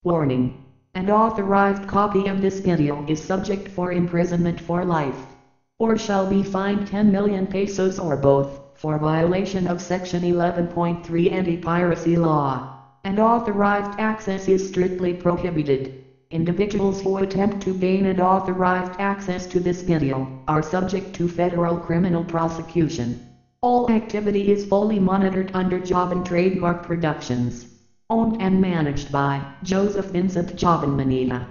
Warning. An authorized copy of this video is subject for imprisonment for life, or shall be fined 10 million pesos or both, for violation of Section 11.3 Anti-Piracy Law. And authorized access is strictly prohibited. Individuals who attempt to gain unauthorized access to this video are subject to federal criminal prosecution. All activity is fully monitored under Jovan Trademark Productions. Owned and managed by Joseph Vincent Jovan Manila.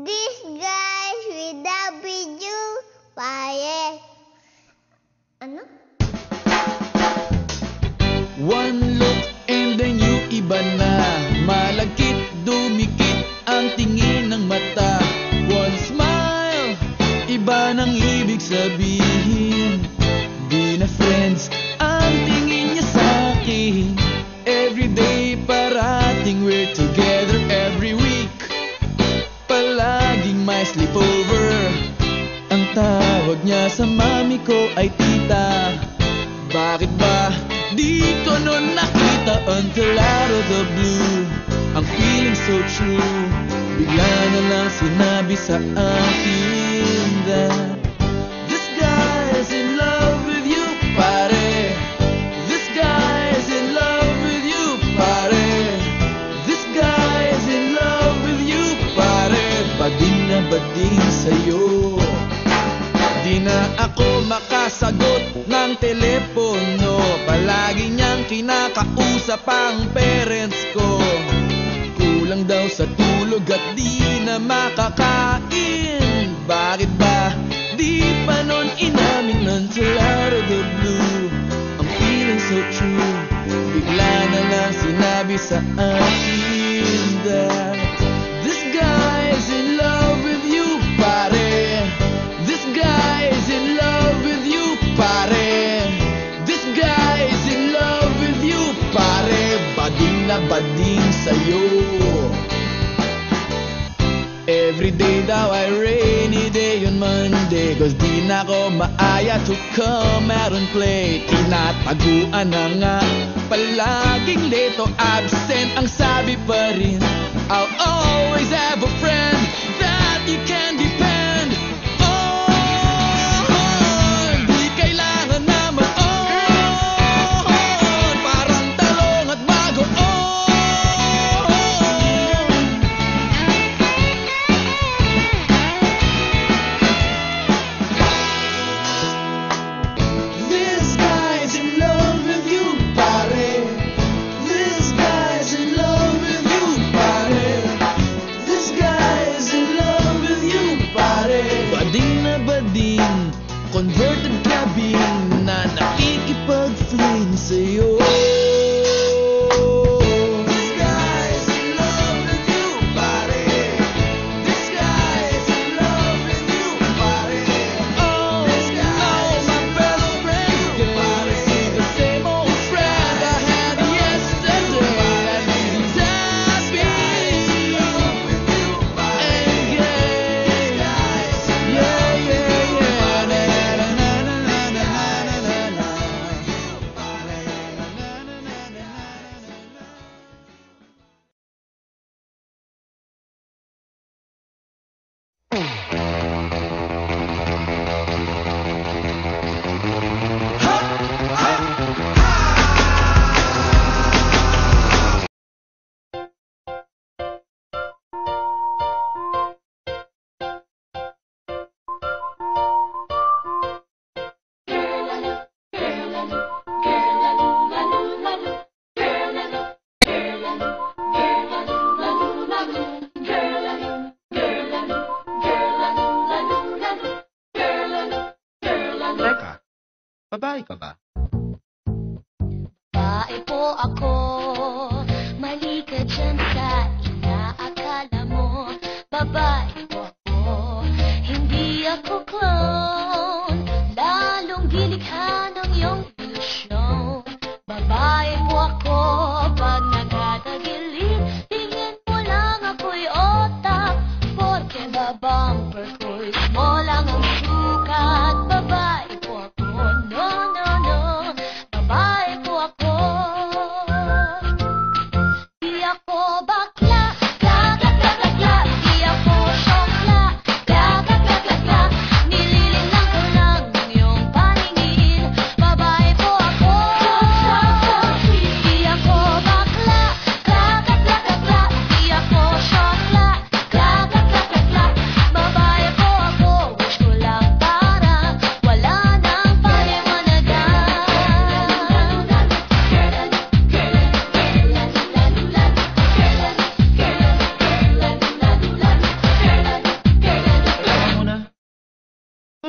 This guys without video pare. Ano? One look and then you iba na. Malagkit, dumikit ang tingin ng mata. One smile, iba nang ibig sabihin. Di na friends ang tingin niya sa'kin. Everyday parating we're together every week. Palaging may sleepover. Ang tawag niya sa mami ko ay tita. Bakit ba di ko nun nakita until out of the blue? Ang feeling so true, bigla na lang sinabi sa akin that this guy's in love with you, pare. This guy's in love with you, pare. This guy's in love with you, pare. Bading na bading sa'yo. Di na ako makasagot ng telepono. Palagi niyang kinakausap ang parents ko. Kulang daw sa tulog at di na makakain. Bakit ba di pa nun inamin until out of the blue? Ang feeling so true, bigla na lang sinabi sa akin that this guy's in love with you, pare. This guy's in love with you, pare. This guy's in love with you, pare. Bading na bading sa'yo. Everyday daw ay rainy day on Monday, cause di na ko maaya to come out and play. Tinataguan na nga, palaging late o absent. Ang sabi pa rin, I'll always have a friend that you can depend on. Di kailangan naman on, parang talong at bago on. This guy's in love with you, pare. This guy's in love with you, pare. This guy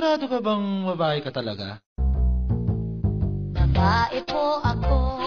Sigurado ka bang babae ka talaga? Babae po ako.